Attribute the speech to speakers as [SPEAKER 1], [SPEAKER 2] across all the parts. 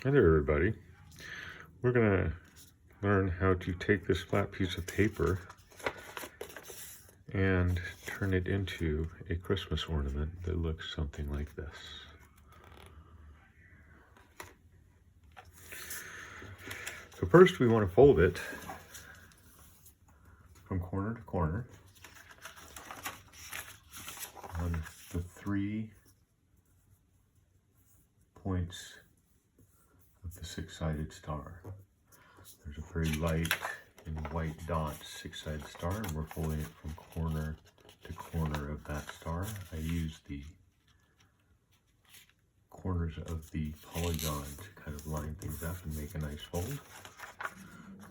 [SPEAKER 1] Hi there, everybody. We're going to learn how to take this flat piece of paper and turn it into a Christmas ornament that looks something like this. So first we want to fold it from corner to corner on the 3 points of the 6-sided star. There's a very light and white dot 6-sided star, and we're folding it from corner to corner of that star. I use the corners of the polygon to kind of line things up and make a nice fold.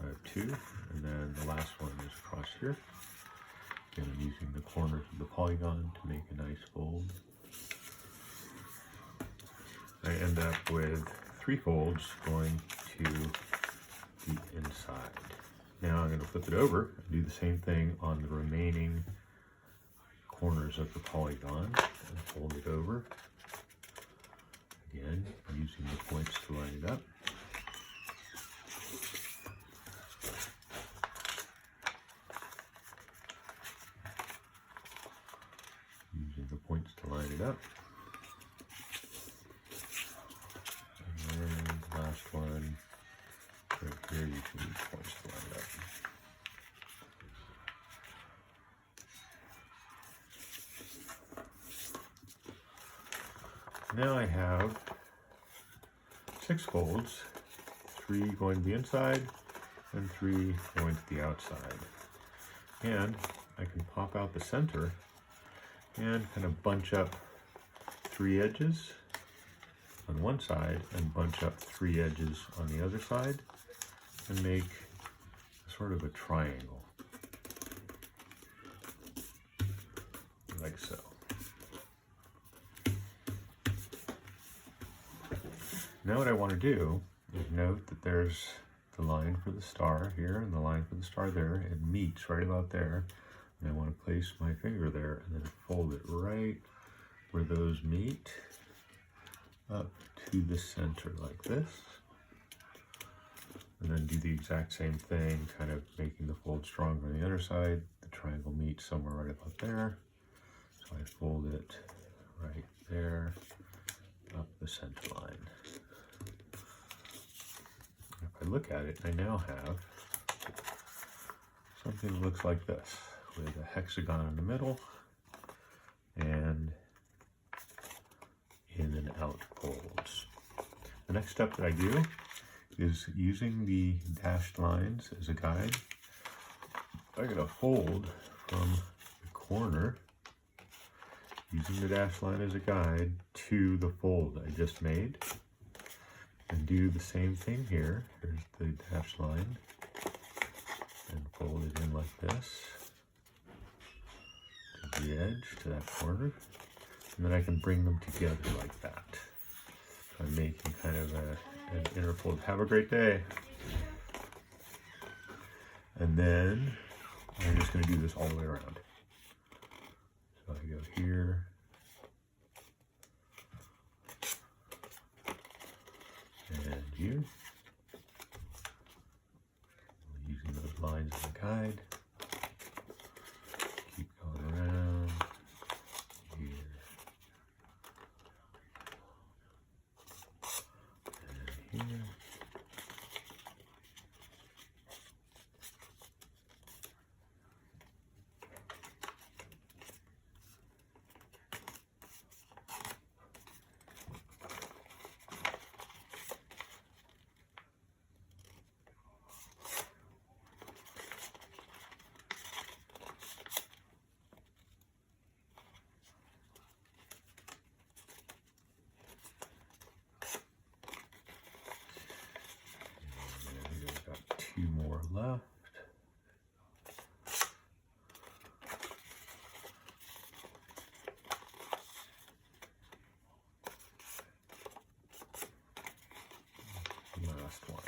[SPEAKER 1] I have 2, and then the last one is across here. Again, I'm using the corners of the polygon to make a nice fold. I end up with 3 folds going to the inside. Now I'm going to flip it over and do the same thing on the remaining corners of the polygon and fold it over. Again, using the points to line it up. Using the points to line it up. And then the last one, right here, using these points to line it up. Now I have 6 folds, 3 going to the inside and 3 going to the outside. And I can pop out the center and kind of bunch up 3 edges on one side and bunch up 3 edges on the other side and make sort of a triangle, like so. Now what I want to do is note that there's the line for the star here and the line for the star there. It meets right about there. And I want to place my finger there and then fold it right where those meet up to the center like this. And then do the exact same thing, kind of making the fold stronger on the other side. The triangle meets somewhere right about there. So I fold it right there up the center line. If I look at it, I now have something that looks like this, with a hexagon in the middle and in and out folds. The next step that I do is using the dashed lines as a guide. I'm going to fold from the corner, using the dashed line as a guide, to the fold I just made. And do the same thing here. Here's the dashed line. And fold it in like this. To the edge, to that corner. And then I can bring them together like that. So I'm making kind of an inner fold. Have a great day. And then I'm just going to do this all the way around. So I go here. And here, using those lines as a guide, keep going around, here, and here. Got 2 more left. Last one.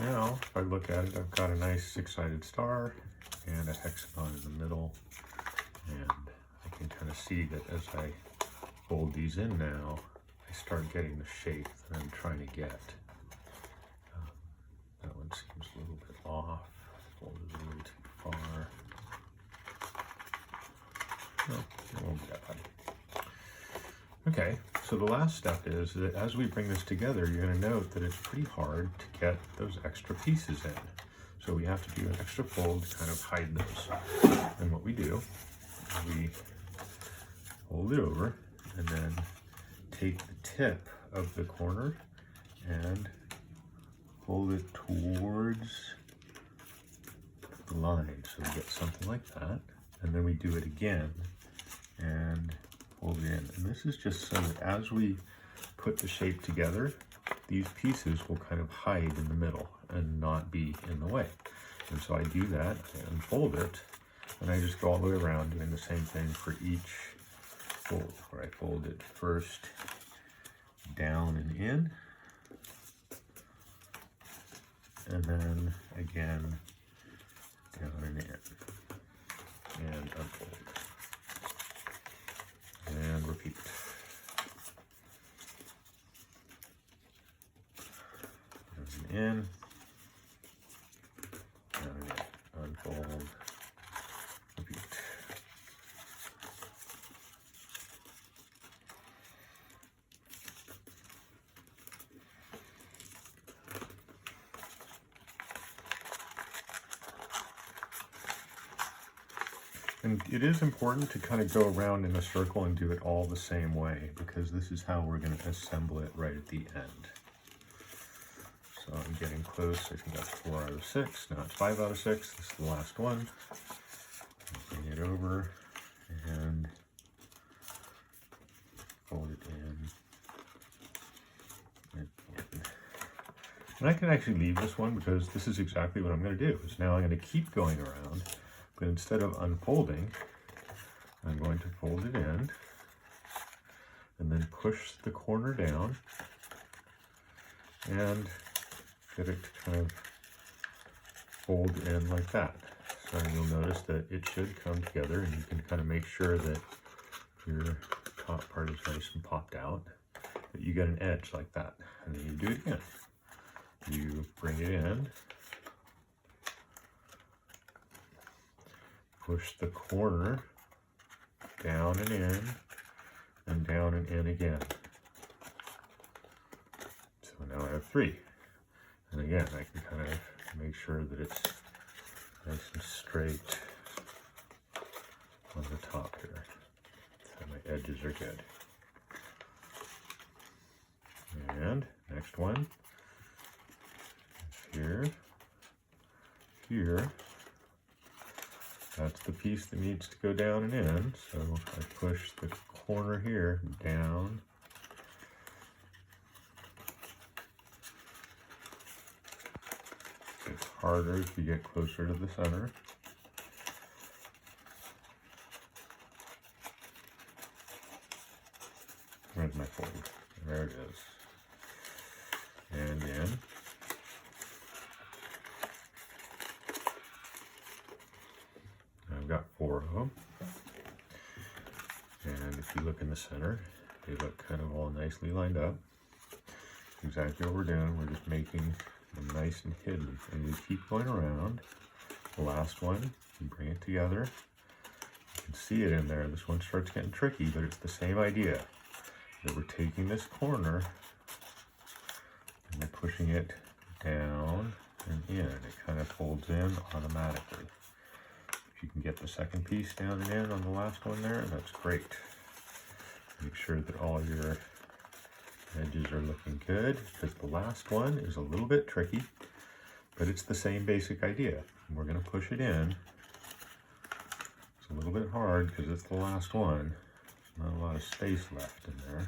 [SPEAKER 1] Now, if I look at it, I've got a nice six-sided star and a hexagon in the middle. And I can kind of see that as I fold these in now, I start getting the shape that I'm trying to get. That one seems a little bit off. Folded a little too far. No, it won't be that bad. Okay, so the last step is that as we bring this together, you're going to note that it's pretty hard to get those extra pieces in. So we have to do an extra fold to kind of hide those. And what we do is we fold it over and then take the tip of the corner and fold it towards the line. So we get something like that. And then we do it again and fold it in. And this is just so that as we put the shape together, these pieces will kind of hide in the middle and not be in the way. And so I do that, I unfold it, and I just go all the way around doing the same thing for each fold, where I fold it first down and in, and then again down and in, and unfold, and repeat. Down and in, down and in, unfold, repeat. And it is important to kind of go around in a circle and do it all the same way, because this is how we're going to assemble it right at the end. So I'm getting close. I think that's 4 out of 6. Now it's 5 out of 6. This is the last one. Bring it over and fold it in. And I can actually leave this one because this is exactly what I'm going to do. Is now I'm going to keep going around. But instead of unfolding, I'm going to fold it in and then push the corner down and get it to kind of fold in like that. So you'll notice that it should come together, and you can kind of make sure that your top part is nice and popped out, that you get an edge like that. And then you do it again. You bring it in, push the corner down and down and in again. So now I have 3. And again, I can kind of make sure that it's nice and straight on the top here. So my edges are good. And next one is here. That's the piece that needs to go down and in. So I push the corner here down. It's harder as you get closer to the center. Where's my fold? There it is. And in. I've got 4 of them. And if you look in the center, they look kind of all nicely lined up. Exactly what we're doing. We're just making them nice and hidden. And you keep going around. The last one, you bring it together. You can see it in there. This one starts getting tricky, but it's the same idea. That we're taking this corner and we're pushing it down and in. It kind of folds in automatically. If you can get the second piece down and in on the last one there, that's great. Make sure that all your edges are looking good, because the last one is a little bit tricky, but it's the same basic idea. We're going to push it in. It's a little bit hard because it's the last one. Not a lot of space left in there.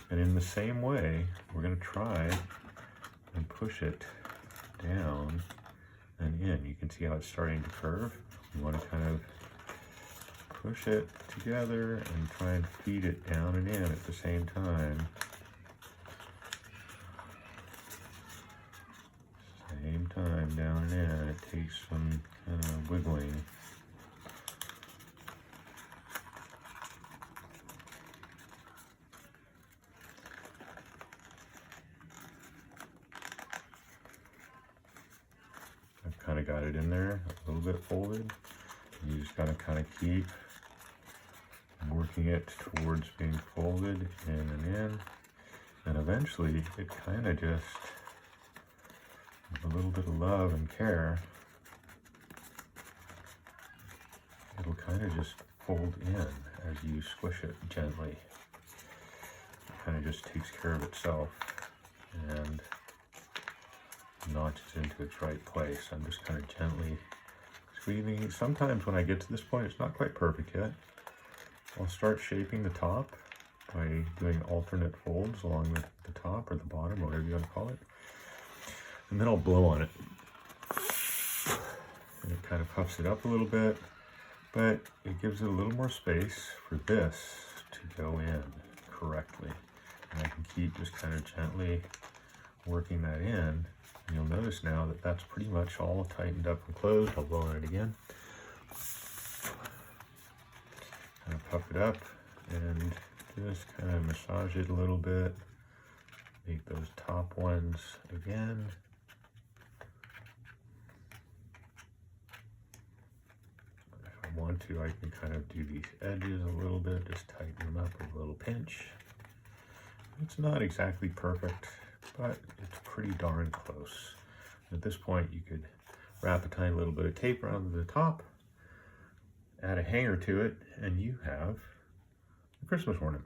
[SPEAKER 1] And in the same way, we're going to try and push it down and in. You can see how it's starting to curve. We want to kind of push it together and try and feed it down and in at the same time. Same time, down and in. It takes some kind of wiggling. I've kind of got it in there, a little bit folded. You just gotta kind of keep working it towards being folded in and in. And eventually, it kind of just, with a little bit of love and care, it'll kind of just fold in as you squish it gently. It kind of just takes care of itself and notches into its right place. I'm just kind of gently squeezing. Sometimes when I get to this point, it's not quite perfect yet. I'll start shaping the top by doing alternate folds along the top or the bottom, whatever you want to call it. And then I'll blow on it. And it kind of puffs it up a little bit, but it gives it a little more space for this to go in correctly. And I can keep just kind of gently working that in. And you'll notice now that that's pretty much all tightened up and closed. I'll blow on it again. Kind of puff it up and just kind of massage it a little bit. Make those top ones again. If I want to, I can kind of do these edges a little bit, just tighten them up with a little pinch. It's not exactly perfect, but it's pretty darn close. At this point, you could wrap a tiny little bit of tape around the top, add a hanger to it, and you have a Christmas ornament.